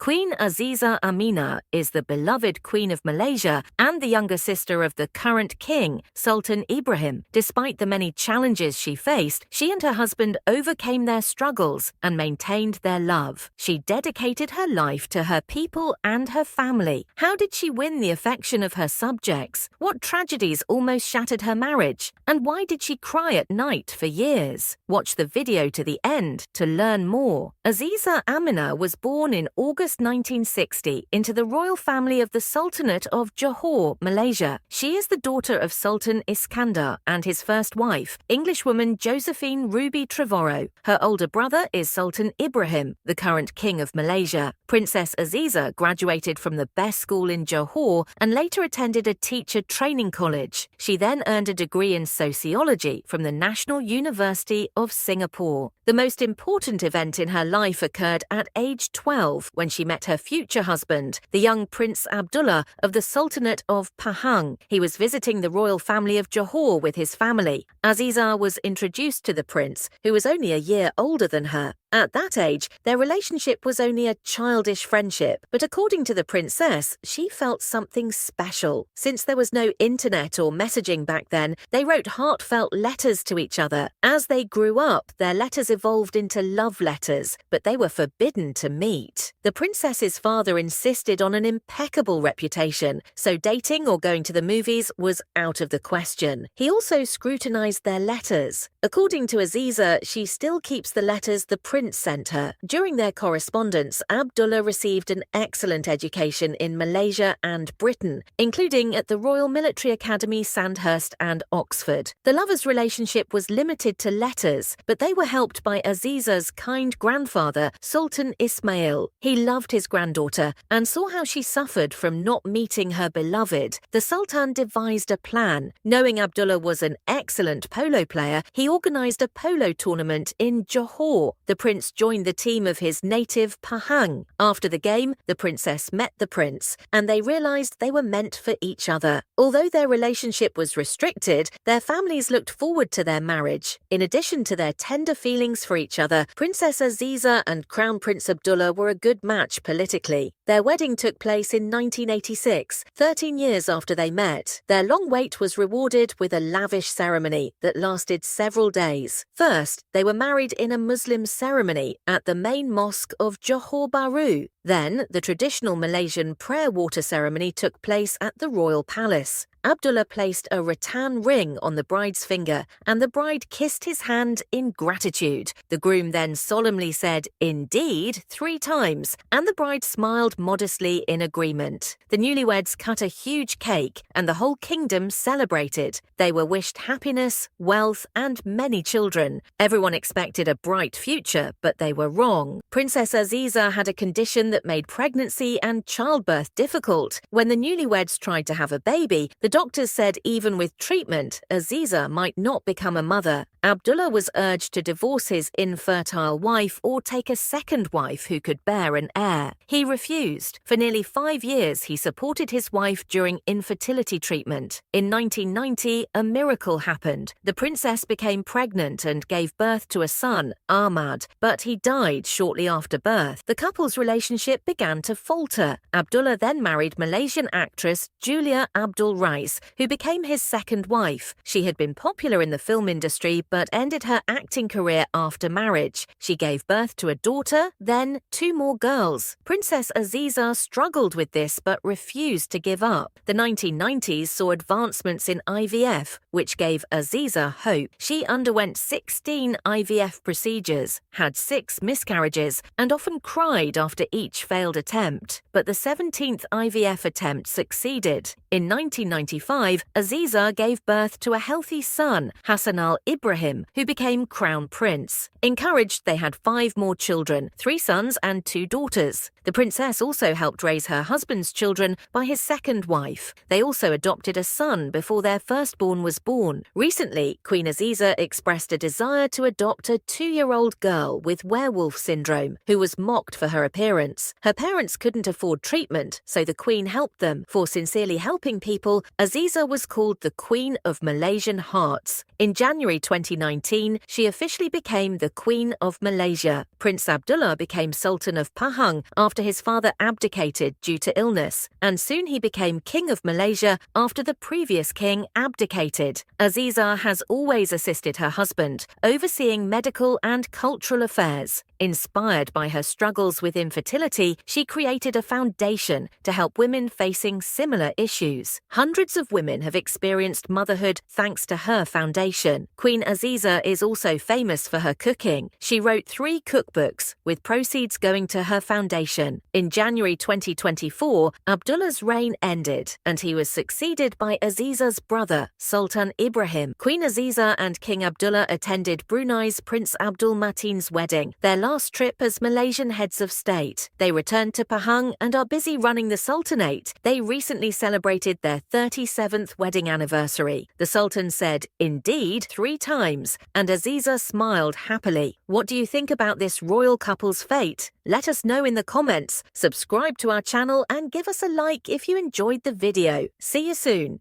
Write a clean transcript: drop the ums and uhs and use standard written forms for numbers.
Queen Azizah Aminah is the beloved Queen of Malaysia and the younger sister of the current King Sultan Ibrahim. Despite the many challenges she faced, she and her husband overcame their struggles and maintained their love. She dedicated her life to her people and her family. How did she win the affection of her subjects? What tragedies almost shattered her marriage? And why did she cry at night for years? Watch the video to the end to learn more. Azizah Aminah was born in August 1960 into the royal family of the Sultanate of Johor, Malaysia. She is the daughter of Sultan Iskandar and his first wife, Englishwoman Josephine Ruby Trevorrow. Her older brother is Sultan Ibrahim, the current King of Malaysia. Princess Aziza graduated from the best school in Johor and later attended a teacher training college. She then earned a degree in sociology from the National University of Singapore. The most important event in her life occurred at age 12 when she met her future husband, the young Prince Abdullah of the Sultanate of Pahang. He was visiting the royal family of Johor with his family. Aziza was introduced to the prince, who was only a year older than her. At that age, their relationship was only a childish friendship, but according to the princess, she felt something special. Since there was no internet or messaging back then, they wrote heartfelt letters to each other. As they grew up, their letters evolved into love letters, but they were forbidden to meet. The princess's father insisted on an impeccable reputation, so dating or going to the movies was out of the question. He also scrutinized their letters. According to Aziza, she still keeps the letters the prince sent her. During their correspondence, Abdullah received an excellent education in Malaysia and Britain, including at the Royal Military Academy Sandhurst and Oxford. The lovers' relationship was limited to letters, but they were helped by Azizah's kind grandfather, Sultan Ismail. He loved his granddaughter and saw how she suffered from not meeting her beloved. The Sultan devised a plan. Knowing Abdullah was an excellent polo player, he organized a polo tournament in Johor. The prince joined the team of his native Pahang. After the game, the princess met the prince, and they realized they were meant for each other. Although their relationship was restricted, their families looked forward to their marriage. In addition to their tender feelings for each other, Princess Aziza and Crown Prince Abdullah were a good match politically. Their wedding took place in 1986, 13 years after they met. Their long wait was rewarded with a lavish ceremony that lasted several days. First, they were married in a Muslim ceremony at the main mosque of Johor Bahru. Then, the traditional Malaysian prayer water ceremony took place at the royal palace. Abdullah placed a rattan ring on the bride's finger, and the bride kissed his hand in gratitude. The groom then solemnly said, "Indeed," 3 times, and the bride smiled modestly in agreement. The newlyweds cut a huge cake, and the whole kingdom celebrated. They were wished happiness, wealth, and many children. Everyone expected a bright future, but they were wrong. Princess Aziza had a condition that made pregnancy and childbirth difficult. When the newlyweds tried to have a baby, the doctors said even with treatment, Aziza might not become a mother. Abdullah was urged to divorce his infertile wife or take a second wife who could bear an heir. He refused. For nearly 5 years, he supported his wife during infertility treatment. In 1990, a miracle happened. The princess became pregnant and gave birth to a son, Ahmad, but he died shortly after birth. The couple's relationship began to falter. Abdullah then married Malaysian actress Julia Abdul Rais, who became his second wife. She had been popular in the film industry but ended her acting career after marriage. She gave birth to a daughter, then 2 more girls. Princess Aziza struggled with this but refused to give up. The 1990s saw advancements in IVF, which gave Aziza hope. She underwent 16 IVF procedures, had 6 miscarriages, and often cried after each failed attempt. But the 17th IVF attempt succeeded. In 1995, Aziza gave birth to a healthy son, Hassan al-Ibrahim, who became Crown Prince. Encouraged, they had 5 more children, 3 sons and 2 daughters. The princess also helped raise her husband's children by his second wife. They also adopted a son before their firstborn was born. Recently, Queen Azizah expressed a desire to adopt a 2-year-old girl with werewolf syndrome, who was mocked for her appearance. Her parents couldn't afford treatment, so the Queen helped them. For sincerely helping people, Azizah was called the Queen of Malaysian Hearts. In January 2019, she officially became the Queen of Malaysia. Prince Abdullah became Sultan of Pahang after after his father abdicated due to illness, and soon he became King of Malaysia after the previous king abdicated. Azizah has always assisted her husband, overseeing medical and cultural affairs. Inspired by her struggles with infertility, she created a foundation to help women facing similar issues. Hundreds of women have experienced motherhood thanks to her foundation. Queen Azizah is also famous for her cooking. She wrote 3 cookbooks, with proceeds going to her foundation. In January 2024, Abdullah's reign ended, and he was succeeded by Azizah's brother, Sultan Ibrahim. Queen Azizah and King Abdullah attended Brunei's Prince Abdul Mateen's wedding, their last trip as Malaysian heads of state. They returned to Pahang and are busy running the Sultanate. They recently celebrated their 37th wedding anniversary. The Sultan said, "Indeed," 3 times, and Azizah smiled happily. What do you think about this royal couple's fate? Let us know in the comments. Subscribe to our channel and give us a like if you enjoyed the video. See you soon.